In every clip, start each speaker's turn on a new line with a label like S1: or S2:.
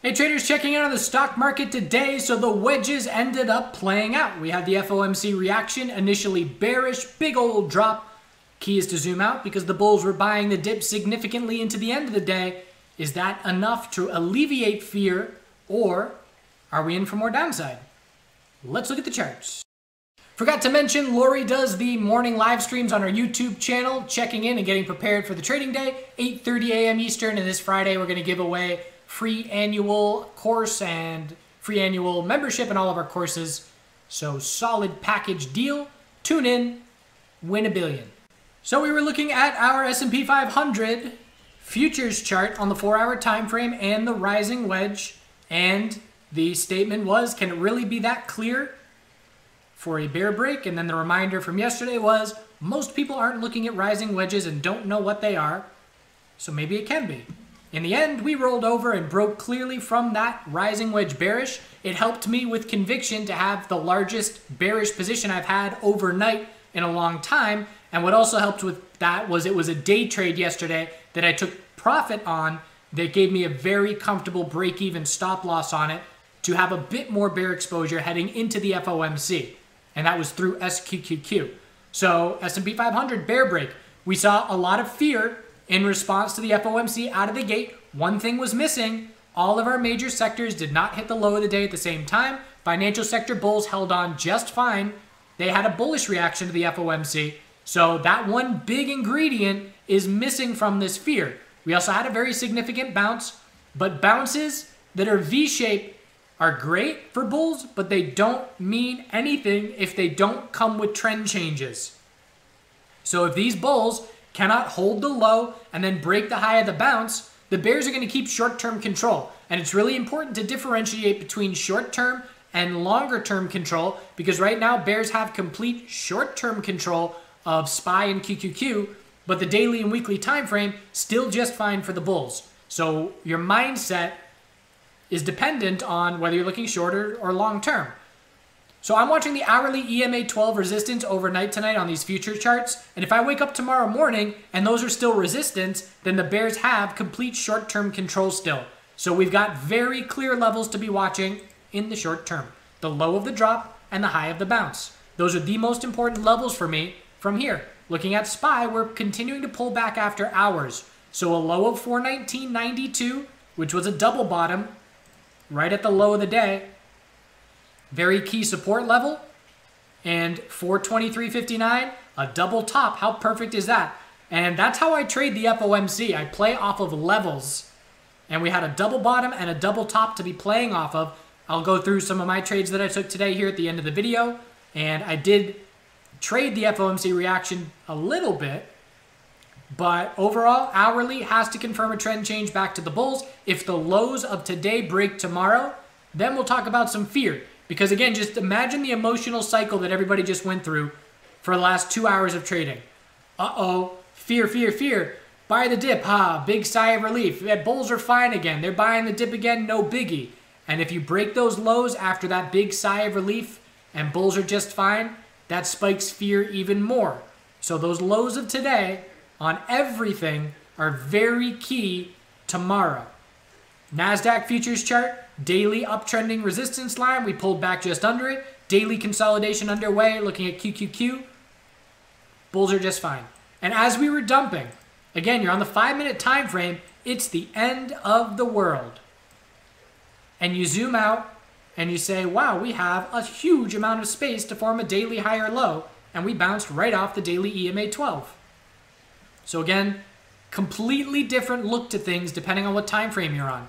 S1: Hey traders, checking out on the stock market today. So the wedges ended up playing out. We had the FOMC reaction, initially bearish, big old drop. Key is to zoom out because the bulls were buying the dip significantly into the end of the day. Is that enough to alleviate fear, or are we in for more downside? Let's look at the charts. Forgot to mention, Lori does the morning live streams on our YouTube channel, checking in and getting prepared for the trading day, 8:30 a.m. Eastern, and this Friday we're going to give away free annual course and free annual membership in all of our courses. So solid package deal. Tune in, win $1 billion. So we were looking at our S&P 500 futures chart on the 4-hour time frame and the rising wedge, and the statement was, can it really be that clear for a bear break? And then the reminder from yesterday was, most people aren't looking at rising wedges and don't know what they are, so maybe it can be. In the end, we rolled over and broke clearly from that rising wedge bearish. It helped me with conviction to have the largest bearish position I've had overnight in a long time. And what also helped with that was it was a day trade yesterday that I took profit on that gave me a very comfortable break-even stop loss on it to have a bit more bear exposure heading into the FOMC. And that was through SQQQ. So S&P 500 bear break. We saw a lot of fear in response to the FOMC out of the gate. One thing was missing. All of our major sectors did not hit the low of the day at the same time. Financial sector bulls held on just fine. They had a bullish reaction to the FOMC. So that one big ingredient is missing from this fear. We also had a very significant bounce, but bounces that are V-shaped are great for bulls, but they don't mean anything if they don't come with trend changes. So if these bulls cannot hold the low and then break the high of the bounce, the bears are going to keep short-term control. And it's really important to differentiate between short-term and longer-term control, because right now bears have complete short-term control of SPY and QQQ, but the daily and weekly time frame still just fine for the bulls. So your mindset is dependent on whether you're looking shorter or long-term. So I'm watching the hourly EMA 12 resistance overnight tonight on these future charts. And if I wake up tomorrow morning and those are still resistance, then the bears have complete short-term control still. So we've got very clear levels to be watching in the short term. The low of the drop and the high of the bounce. Those are the most important levels for me from here. Looking at SPY, we're continuing to pull back after hours. So a low of 419.92, which was a double bottom right at the low of the day. Very key support level, and 423.59, a double top. How perfect is that? And that's how I trade the FOMC. I play off of levels, and we had a double bottom and a double top to be playing off of. I'll go through some of my trades that I took today here at the end of the video, and I did trade the FOMC reaction a little bit, but overall, hourly has to confirm a trend change back to the bulls. If the lows of today break tomorrow, then we'll talk about some fear. Because again, just imagine the emotional cycle that everybody just went through for the last 2 hours of trading. Uh-oh, fear, fear, fear. Buy the dip, big sigh of relief. Yeah, bulls are fine again. They're buying the dip again, no biggie. And if you break those lows after that big sigh of relief and bulls are just fine, that spikes fear even more. So those lows of today on everything are very key tomorrow. NASDAQ futures chart, daily uptrending resistance line. We pulled back just under it. Daily consolidation underway, looking at QQQ. Bulls are just fine. And as we were dumping, again, you're on the 5-minute time frame, it's the end of the world. And you zoom out and you say, wow, we have a huge amount of space to form a daily high or low, and we bounced right off the daily EMA 12. So again, completely different look to things depending on what time frame you're on.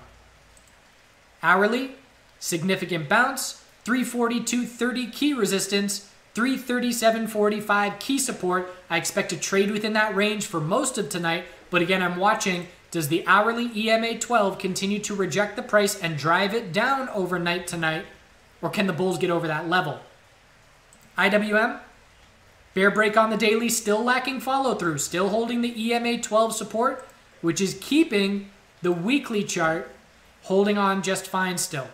S1: Hourly, significant bounce, 342.30 key resistance, 337.45 key support. I expect to trade within that range for most of tonight, but again, I'm watching, does the hourly EMA 12 continue to reject the price and drive it down overnight tonight, or can the bulls get over that level? IWM, bear break on the daily, still lacking follow through, still holding the EMA 12 support, which is keeping the weekly chart holding on just fine still.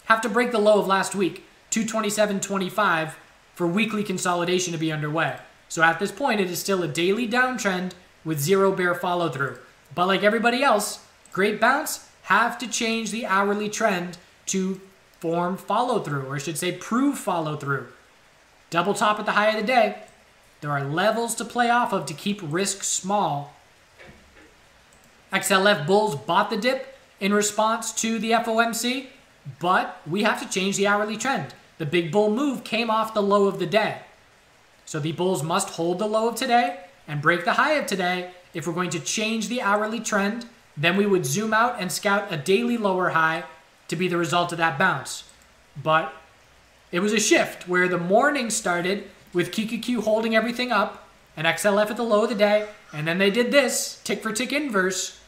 S1: Have to break the low of last week, 227.25, for weekly consolidation to be underway. So at this point, it is still a daily downtrend with zero bear follow through. But like everybody else, great bounce, have to change the hourly trend to form follow-through, or I should say prove follow-through. Double top at the high of the day. There are levels to play off of to keep risk small. XLF bulls bought the dip in response to the FOMC, but we have to change the hourly trend. The big bull move came off the low of the day. So the bulls must hold the low of today and break the high of today if we're going to change the hourly trend. Then we would zoom out and scout a daily lower high to be the result of that bounce. But it was a shift where the morning started with QQQ holding everything up and XLF at the low of the day, and then they did this tick for tick inverse,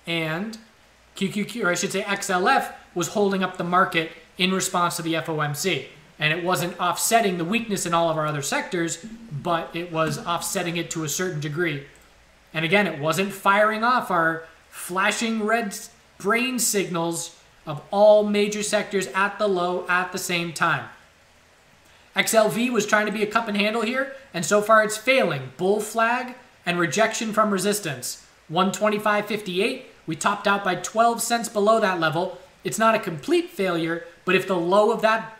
S1: and QQQ, or I should say XLF, was holding up the market in response to the FOMC. And it wasn't offsetting the weakness in all of our other sectors, but it was offsetting it to a certain degree. And again, it wasn't firing off our flashing red brain signals of all major sectors at the low at the same time. XLV was trying to be a cup and handle here, and so far it's failing. Bull flag and rejection from resistance. 125.58, we topped out by 12 cents below that level. It's not a complete failure, but if the low of that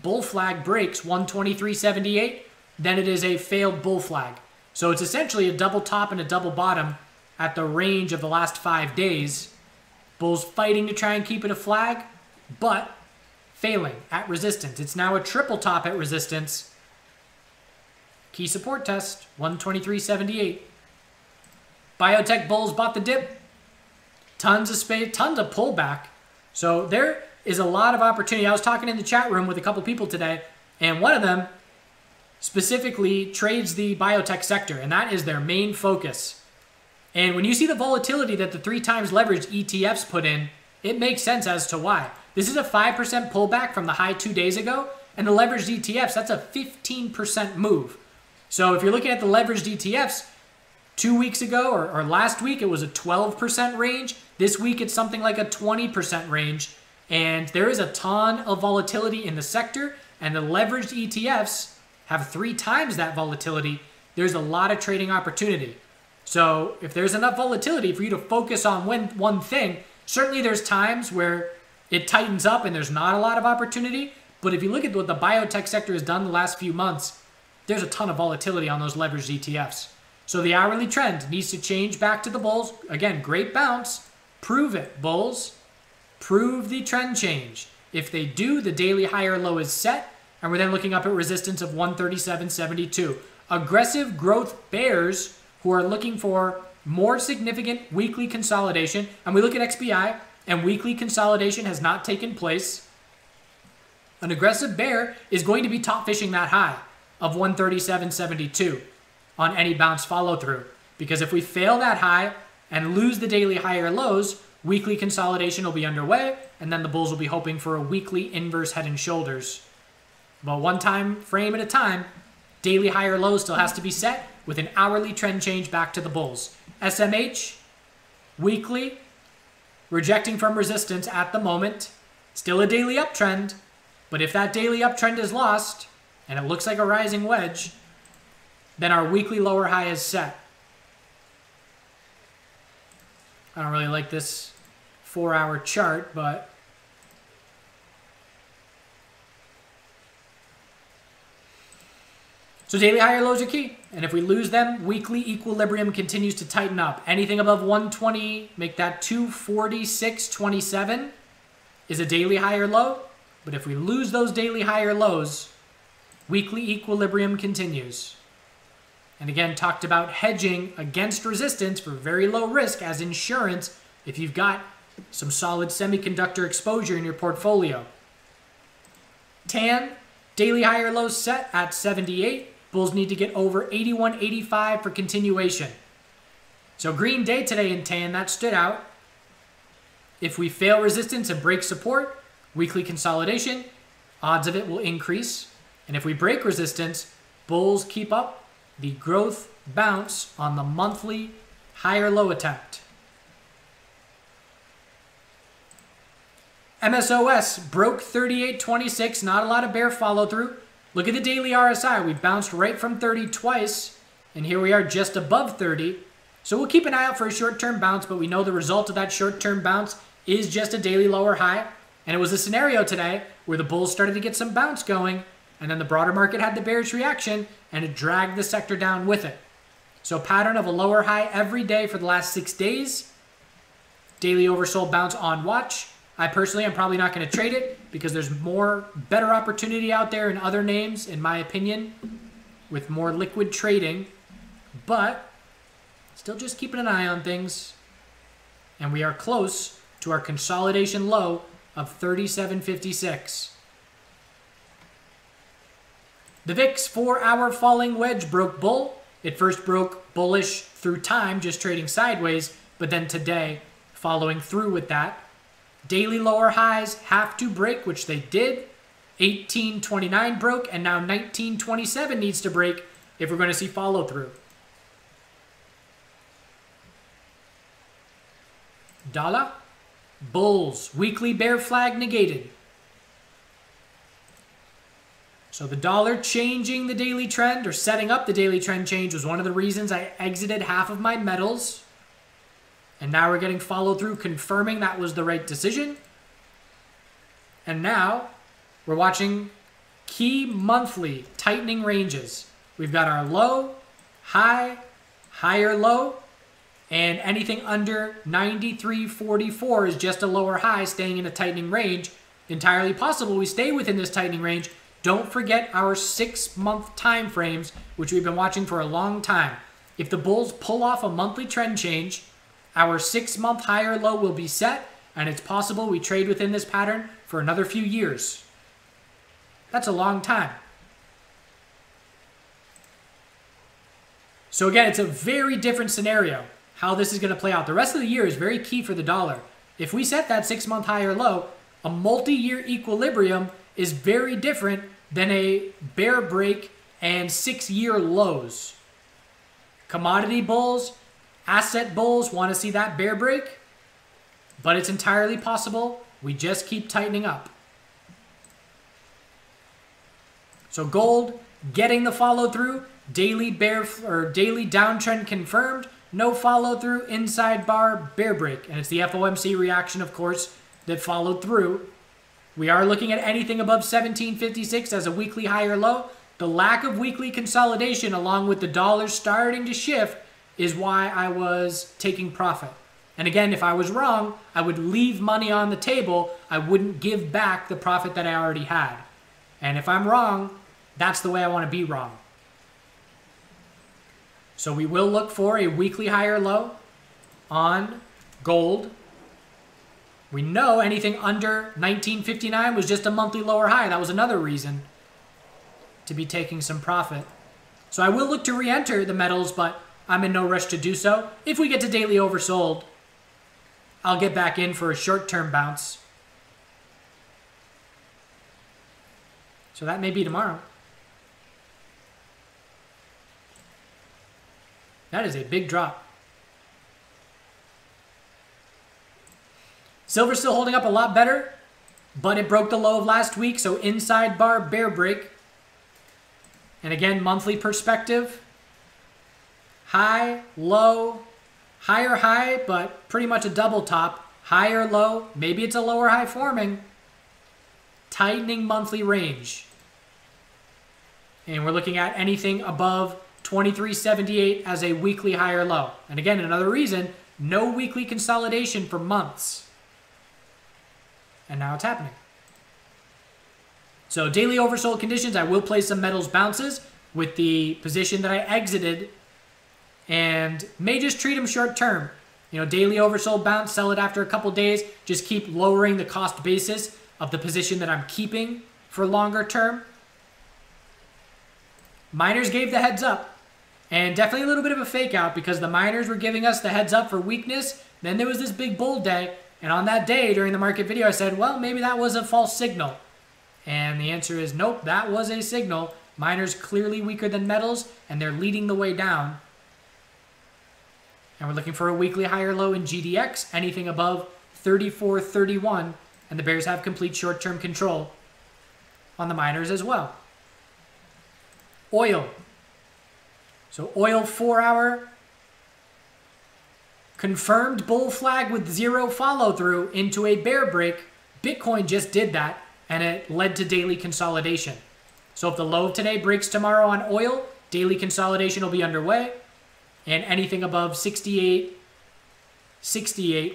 S1: bull flag breaks 123.78, then it is a failed bull flag. So it's essentially a double top and a double bottom at the range of the last 5 days. Bulls fighting to try and keep it a flag, but failing at resistance. It's now a triple top at resistance. Key support test, 123.78. Biotech bulls bought the dip. Tons of space, tons of pullback. So there is a lot of opportunity. I was talking in the chat room with a couple people today, and one of them specifically trades the biotech sector, and that is their main focus. And when you see the volatility that the 3 times leveraged ETFs put in, it makes sense as to why. This is a 5% pullback from the high 2 days ago, and the leveraged ETFs, that's a 15% move. So if you're looking at the leveraged ETFs, 2 weeks ago or last week, it was a 12% range. This week, it's something like a 20% range. And there is a ton of volatility in the sector, and the leveraged ETFs have 3 times that volatility. There's a lot of trading opportunity. So if there's enough volatility for you to focus on one thing, certainly there's times where it tightens up and there's not a lot of opportunity. But if you look at what the biotech sector has done the last few months, there's a ton of volatility on those leveraged ETFs. So the hourly trend needs to change back to the bulls. Again, great bounce. Prove it, bulls. Prove the trend change. If they do, the daily higher low is set, and we're then looking up at resistance of 137.72. Aggressive growth bears who are looking for more significant weekly consolidation, and we look at XBI, and weekly consolidation has not taken place. An aggressive bear is going to be top fishing that high of 137.72 on any bounce follow through, because if we fail that high and lose the daily higher lows, weekly consolidation will be underway, and then the bulls will be hoping for a weekly inverse head and shoulders. But one time frame at a time, daily higher lows still has to be set with an hourly trend change back to the bulls. SMH, weekly, rejecting from resistance at the moment. Still a daily uptrend, but if that daily uptrend is lost, and it looks like a rising wedge, then our weekly lower high is set. I don't really like this 4-hour chart, but so daily higher lows are key. And if we lose them, weekly equilibrium continues to tighten up. Anything above 120, make that 246.27 is a daily higher low. But if we lose those daily higher lows, weekly equilibrium continues. And again, talked about hedging against resistance for very low risk as insurance if you've got some solid semiconductor exposure in your portfolio. TAN, daily higher lows set at 78. Bulls need to get over 81.85 for continuation. So green day today in TAN, that stood out. If we fail resistance and break support, weekly consolidation, odds of it will increase. And if we break resistance, bulls keep up the growth bounce on the monthly higher low attempt. MSOS broke 38.26, not a lot of bear follow through. Look at the daily RSI. We bounced right from 30 twice, and here we are just above 30. So we'll keep an eye out for a short-term bounce, but we know the result of that short-term bounce is just a daily lower high. And it was a scenario today where the bulls started to get some bounce going, and then the broader market had the bearish reaction, and it dragged the sector down with it. So a pattern of a lower high every day for the last 6 days. Daily oversold bounce on watch. I personally am probably not going to trade it because there's better opportunity out there in other names, in my opinion, with more liquid trading. But still just keeping an eye on things. And we are close to our consolidation low of 37.56. The VIX 4-hour falling wedge broke bull. It first broke bullish through time, just trading sideways, but then today, following through with that. Daily lower highs have to break, which they did. 18.29 broke, and now 19.27 needs to break if we're going to see follow through. Dollar, bulls, weekly bear flag negated. So the dollar changing the daily trend, or setting up the daily trend change, was one of the reasons I exited half of my metals. And now we're getting follow through, confirming that was the right decision. And now we're watching key monthly tightening ranges. We've got our low, high, higher low, and anything under 93.44 is just a lower high staying in a tightening range. Entirely possible we stay within this tightening range. Don't forget our 6-month time frames, which we've been watching for a long time. If the bulls pull off a monthly trend change, our 6-month higher low will be set, and it's possible we trade within this pattern for another few years. That's a long time. So again, it's a very different scenario, how this is going to play out. The rest of the year is very key for the dollar. If we set that 6-month higher low, a multi-year equilibrium is very different than a bear break and 6-year lows. Commodity bulls, asset bulls want to see that bear break, but it's entirely possible we just keep tightening up. So gold getting the follow through, daily bear or daily downtrend confirmed, no follow through, inside bar bear break, and it's the FOMC reaction, of course, that followed through. We are looking at anything above 17.56 as a weekly higher low. The lack of weekly consolidation, along with the dollar starting to shift, is why I was taking profit. And again, if I was wrong, I would leave money on the table. I wouldn't give back the profit that I already had. And if I'm wrong, that's the way I want to be wrong. So we will look for a weekly higher low on gold. We know anything under 19.59 was just a monthly lower high. That was another reason to be taking some profit. So I will look to re-enter the metals, but I'm in no rush to do so. If we get to daily oversold, I'll get back in for a short-term bounce. So that may be tomorrow. That is a big drop. Silver's still holding up a lot better, but it broke the low of last week, so inside bar bear break. And again, monthly perspective. High, low, higher high, but pretty much a double top. Higher low, maybe it's a lower high forming. Tightening monthly range. And we're looking at anything above 23.78 as a weekly higher low. And again, another reason, no weekly consolidation for months. And now it's happening. So daily oversold conditions, I will play some metals bounces with the position that I exited and may just treat them short term. You know, daily oversold bounce, sell it after a couple days, just keep lowering the cost basis of the position that I'm keeping for longer term. Miners gave the heads up, and definitely a little bit of a fake out because the miners were giving us the heads up for weakness. Then there was this big bull day. And on that day, during the market video, I said, well, maybe that was a false signal. And the answer is, nope, that was a signal. Miners clearly weaker than metals, and they're leading the way down. And we're looking for a weekly higher low in GDX, anything above 34.31, and the bears have complete short-term control on the miners as well. Oil. So oil 4-hour confirmed bull flag with 0 follow through into a bear break. Bitcoin just did that, and it led to daily consolidation. So if the low of today breaks tomorrow on oil, daily consolidation will be underway, and anything above 68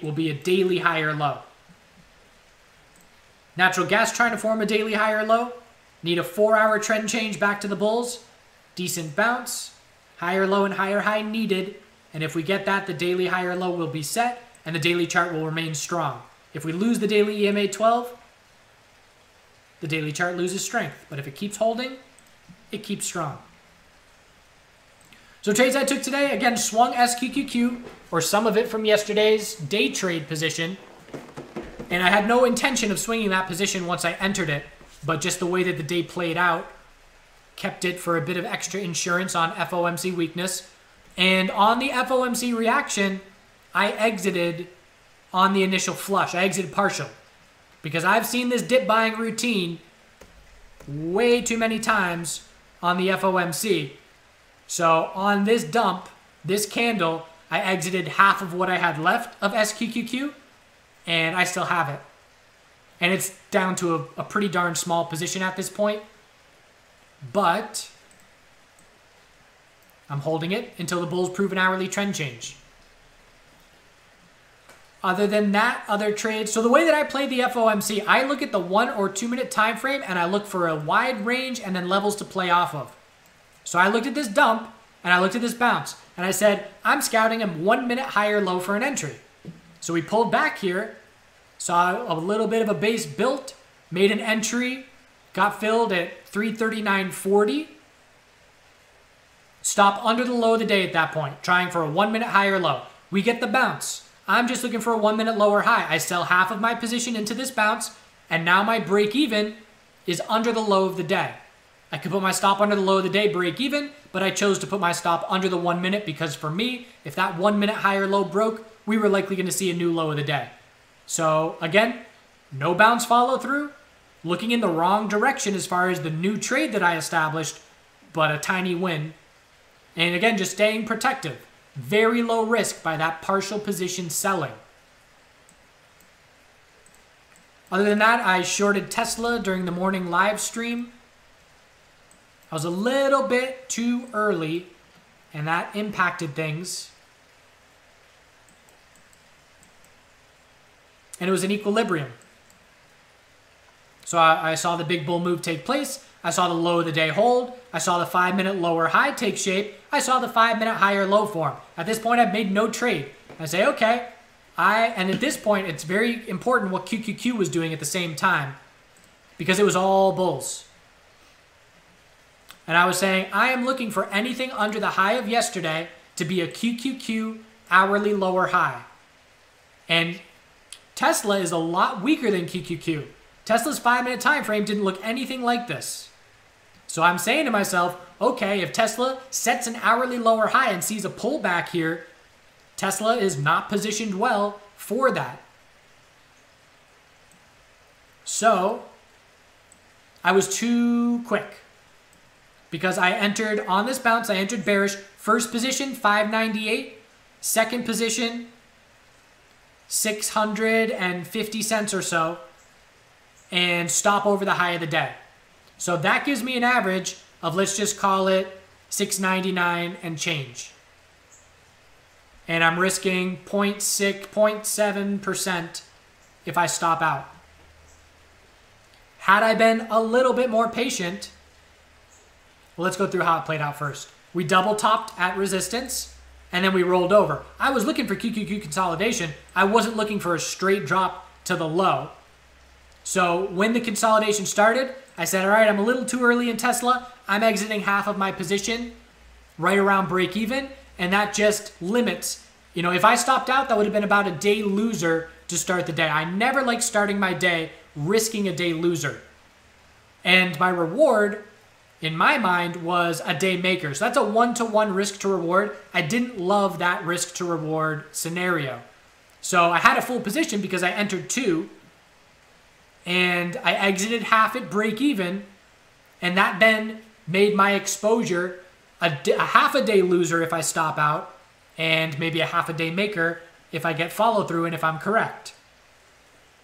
S1: will be a daily higher low. Natural gas trying to form a daily higher low. Need a 4-hour trend change back to the bulls. Decent bounce. Higher low and higher high needed. And if we get that, the daily higher low will be set and the daily chart will remain strong. If we lose the daily EMA 12, the daily chart loses strength. But if it keeps holding, it keeps strong. So trades I took today, again, swung SQQQ, or some of it from yesterday's day trade position. And I had no intention of swinging that position once I entered it, but just the way that the day played out kept it for a bit of extra insurance on FOMC weakness. And on the FOMC reaction, I exited on the initial flush. I exited partial because I've seen this dip buying routine way too many times on the FOMC. So on this dump, this candle, I exited half of what I had left of SQQQ, and I still have it. And it's down to a pretty darn small position at this point. But I'm holding it until the bulls prove an hourly trend change. Other than that, other trades. So the way that I play the FOMC, I look at the 1 or 2 minute time frame and I look for a wide range and then levels to play off of. So I looked at this dump and I looked at this bounce and I said, I'm scouting a 1 minute higher low for an entry. So we pulled back here, saw a little bit of a base built, made an entry, got filled at 339.40. Stop under the low of the day at that point, trying for a 1 minute higher low. We get the bounce. I'm just looking for a 1 minute lower high. I sell half of my position into this bounce, and now my break even is under the low of the day. I could put my stop under the low of the day, break even, but I chose to put my stop under the 1 minute because for me, if that 1 minute higher low broke, we were likely going to see a new low of the day. So again, no bounce follow through, looking in the wrong direction as far as the new trade that I established, but a tiny win. And again, just staying protective. Very low risk by that partial position selling. Other than that, I shorted Tesla during the morning live stream. I was a little bit too early, and that impacted things. And it was in equilibrium. So I saw the big bull move take place. I saw the low of the day hold. I saw the 5 minute lower high take shape. I saw the 5 minute higher low form. At this point, I've made no trade. I say, okay. And at this point, it's very important what QQQ was doing at the same time because it was all bulls. And I was saying, I am looking for anything under the high of yesterday to be a QQQ hourly lower high. And Tesla is a lot weaker than QQQ. Tesla's 5 minute time frame didn't look anything like this. So I'm saying to myself, okay, if Tesla sets an hourly lower high and sees a pullback here, Tesla is not positioned well for that. So I was too quick because I entered on this bounce, I entered bearish. First position, 598. Second position, 650 cents or so. And stop over the high of the day. So that gives me an average of, let's just call it 699 and change. And I'm risking 0.7% if I stop out. Had I been a little bit more patient, well, let's go through how it played out first. We double topped at resistance and then we rolled over. I was looking for QQQ consolidation. I wasn't looking for a straight drop to the low. So when the consolidation started, I said, all right, I'm a little too early in Tesla. I'm exiting half of my position right around break even. And that just limits, you know, if I stopped out, that would have been about a day loser to start the day. I never like starting my day risking a day loser. And my reward, in my mind, was a day maker. So that's a 1-to-1 risk to reward. I didn't love that risk to reward scenario. So I had a full position because I entered 2. And I exited half at break even, and that then made my exposure a half a day loser if I stop out, and maybe a half a day maker if I get follow through and if I'm correct.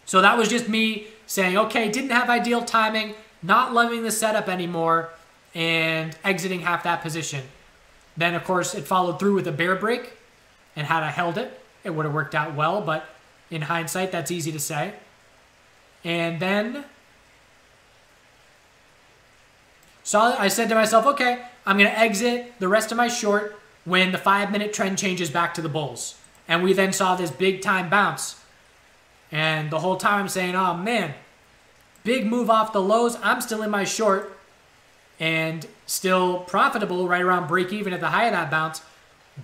S1: So that was just me saying, okay, didn't have ideal timing, not loving the setup anymore, and exiting half that position. Then, of course, it followed through with a bear break, and had I held it, it would have worked out well, but in hindsight, that's easy to say. And then, so I said to myself, okay, I'm going to exit the rest of my short when the 5-minute trend changes back to the bulls. And we then saw this big time bounce. And the whole time I'm saying, oh man, big move off the lows. I'm still in my short and still profitable right around break even at the high of that bounce.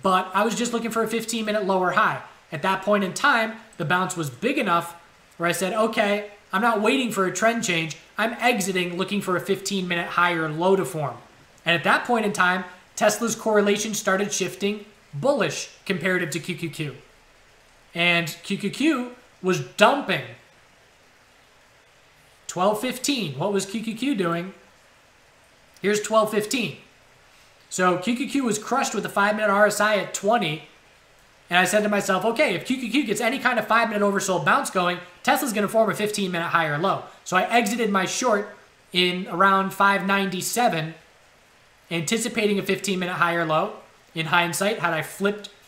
S1: But I was just looking for a 15-minute lower high. At that point in time, the bounce was big enough where I said, okay, I'm not waiting for a trend change. I'm exiting looking for a 15-minute higher low to form. And at that point in time, Tesla's correlation started shifting bullish comparative to QQQ. And QQQ was dumping. 12.15. What was QQQ doing? Here's 12.15. So QQQ was crushed with the 5-minute RSI at 20. And I said to myself, okay, if QQQ gets any kind of 5-minute oversold bounce going, Tesla's going to form a 15-minute higher low. So I exited my short in around 597, anticipating a 15-minute higher low. In hindsight, had I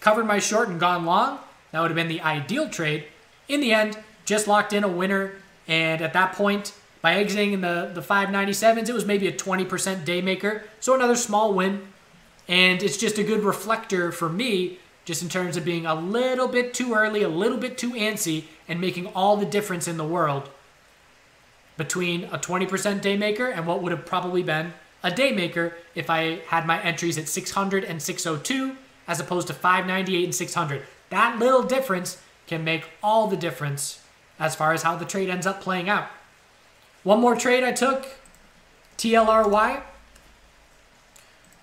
S1: covered my short and gone long, that would have been the ideal trade. In the end, just locked in a winner. And at that point, by exiting in the 597s, it was maybe a 20% day maker. So another small win. And it's just a good reflector for me, just in terms of being a little bit too early, a little bit too antsy, and making all the difference in the world between a 20% day maker and what would have probably been a day maker if I had my entries at 600 and 602 as opposed to 598 and 600. That little difference can make all the difference as far as how the trade ends up playing out. One more trade I took, TLRY.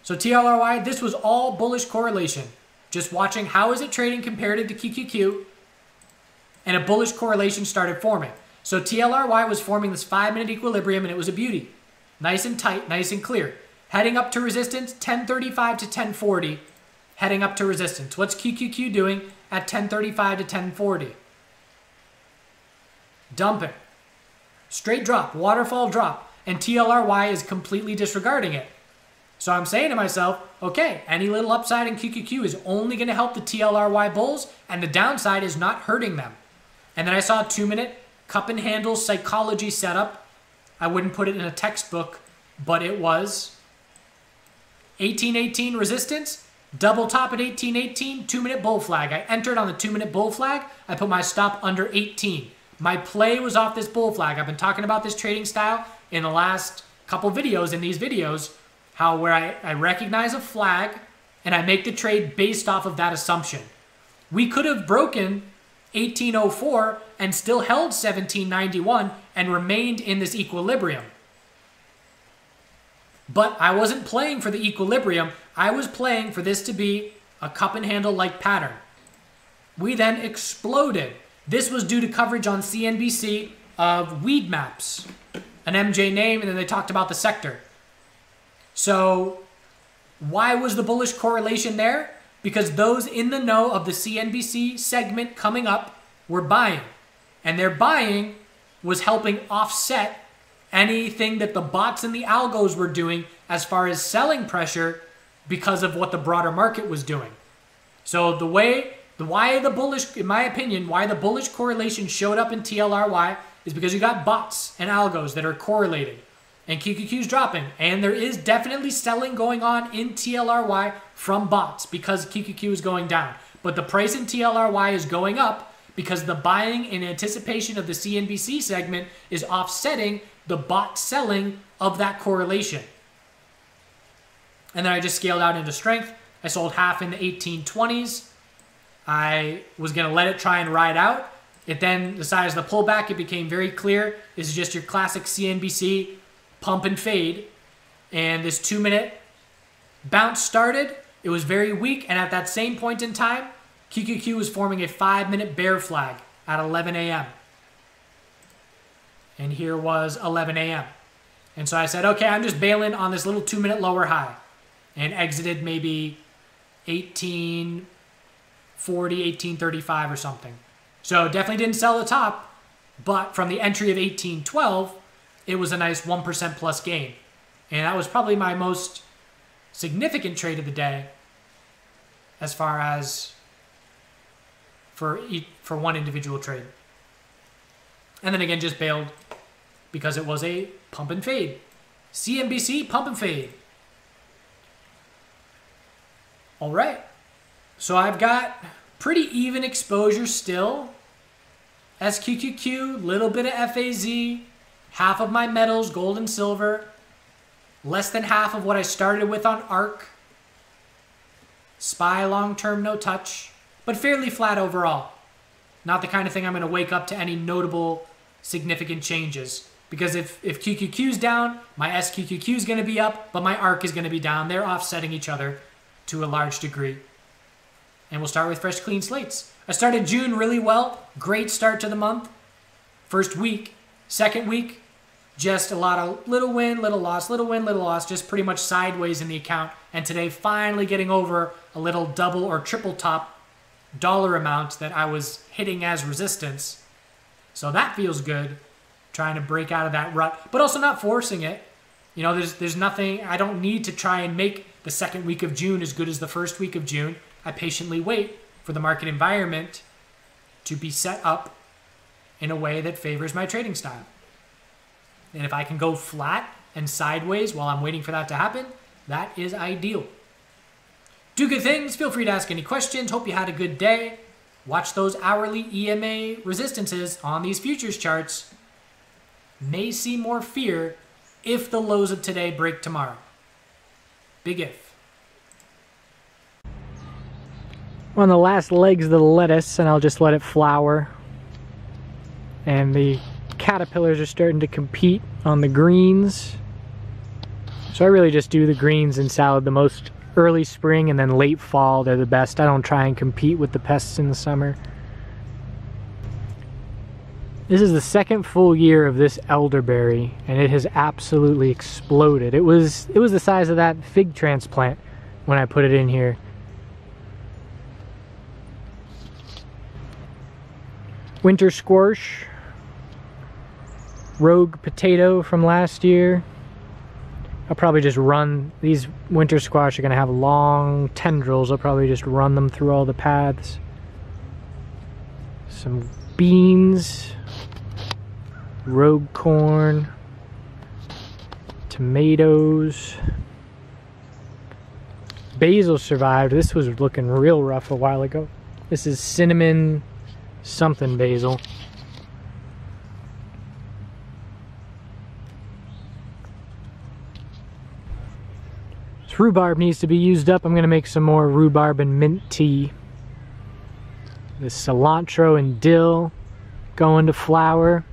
S1: So TLRY, this was all bullish correlation. Just watching how is it trading comparative to QQQ, and a bullish correlation started forming. So TLRY was forming this 5-minute equilibrium, and it was a beauty. Nice and tight, nice and clear. Heading up to resistance, 1035 to 1040. Heading up to resistance. What's QQQ doing at 1035 to 1040? Dumping. Straight drop, waterfall drop, and TLRY is completely disregarding it. So I'm saying to myself, okay, any little upside in QQQ is only going to help the TLRY bulls, and the downside is not hurting them. And then I saw a 2-minute cup and handle psychology setup. I wouldn't put it in a textbook, but it was 1818 resistance, double top at 1818, 2-minute bull flag. I entered on the 2-minute bull flag. I put my stop under 18. My play was off this bull flag. I've been talking about this trading style in the last couple videos, in these videos, how where I recognize a flag and I make the trade based off of that assumption. We could have broken 1804 and still held 1791 and remained in this equilibrium. But I wasn't playing for the equilibrium. I was playing for this to be a cup and handle like pattern. We then exploded. This was due to coverage on CNBC of weed maps, an MJ name, and then they talked about the sector. So why was the bullish correlation there? Because those in the know of the CNBC segment coming up were buying. And their buying was helping offset anything that the bots and the algos were doing as far as selling pressure because of what the broader market was doing. So why the bullish, in my opinion, why the bullish correlation showed up in TLRY is because you got bots and algos that are correlated. And QQQ's dropping. And there is definitely selling going on in TLRY from bots because QQQ is going down. But the price in TLRY is going up because the buying in anticipation of the CNBC segment is offsetting the bot selling of that correlation. And then I just scaled out into strength. I sold half in the 1820s. I was going to let it try and ride out. It then, the size of the pullback, it became very clear. This is just your classic CNBC pump and fade. And this 2-minute bounce started. It was very weak. And at that same point in time, QQQ was forming a 5-minute bear flag at 11 a.m. And here was 11 a.m. And so I said, okay, I'm just bailing on this little 2-minute lower high. And exited maybe 18 18.35 or something. So definitely didn't sell the top, but from the entry of 18.12, it was a nice 1% plus gain. And that was probably my most significant trade of the day as far as for one individual trade. And then again, just bailed because it was a pump and fade. CNBC pump and fade. All right. So I've got pretty even exposure still. SQQQ, little bit of FAZ, half of my metals, gold and silver, less than half of what I started with on ARC. SPY long-term, no touch, but fairly flat overall. Not the kind of thing I'm going to wake up to any notable significant changes. Because if QQQ's down, my SQQQ is going to be up, but my ARC is going to be down. They're offsetting each other to a large degree. And we'll start with fresh, clean slates. I started June really well. Great start to the month. First week. Second week, just a lot of little win, little loss, little win, little loss, just pretty much sideways in the account. And today, finally getting over a little double or triple top dollar amount that I was hitting as resistance. So that feels good. Trying to break out of that rut, but also not forcing it. You know, there's nothing, I don't need to try and make the second week of June as good as the first week of June. I patiently wait for the market environment to be set up in a way that favors my trading style. And if I can go flat and sideways while I'm waiting for that to happen, that is ideal. Do good things. Feel free to ask any questions. Hope you had a good day. Watch those hourly EMA resistances on these futures charts. May see more fear if the lows of today break tomorrow. Big if.
S2: On the last legs of the lettuce, and I'll just let it flower. And the caterpillars are starting to compete on the greens. So I really just do the greens in salad the most early spring and then late fall. They're the best. I don't try and compete with the pests in the summer. This is the second full year of this elderberry, and it has absolutely exploded. It was the size of that fig transplant when I put it in here. Winter squash, rogue potato from last year. I'll probably just run, these winter squash are going to have long tendrils. I'll probably just run them through all the paths. Some beans. Rogue corn, tomatoes, basil survived. This was looking real rough a while ago. This is cinnamon something basil. This rhubarb needs to be used up. I'm going to make some more rhubarb and mint tea. This cilantro and dill going to flower.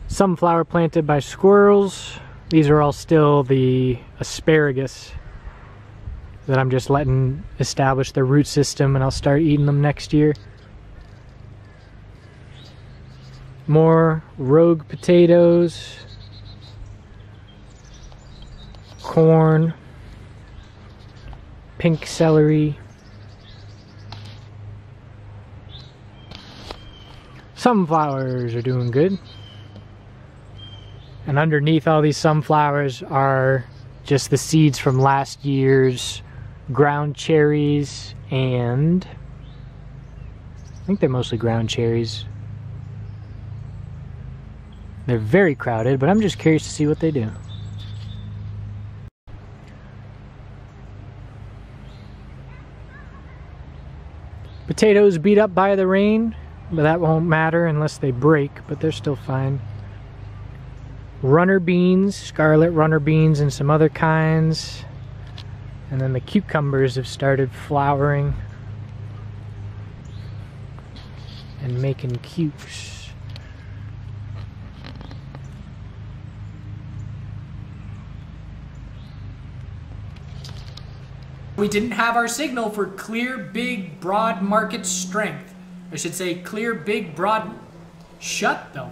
S2: Sunflower planted by squirrels. These are all still the asparagus that I'm just letting establish their root system, and I'll start eating them next year. More rogue potatoes, corn, pink celery, sunflowers are doing good. And underneath all these sunflowers are just the seeds from last year's ground cherries, and I think they're mostly ground cherries. They're very crowded, but I'm just curious to see what they do. Potatoes beat up by the rain, but that won't matter unless they break, but they're still fine. Runner beans, scarlet runner beans and some other kinds. And then the cucumbers have started flowering and making cukes.
S1: We didn't have our signal for clear, big, broad market strength. I should say clear, big, broad... Shut the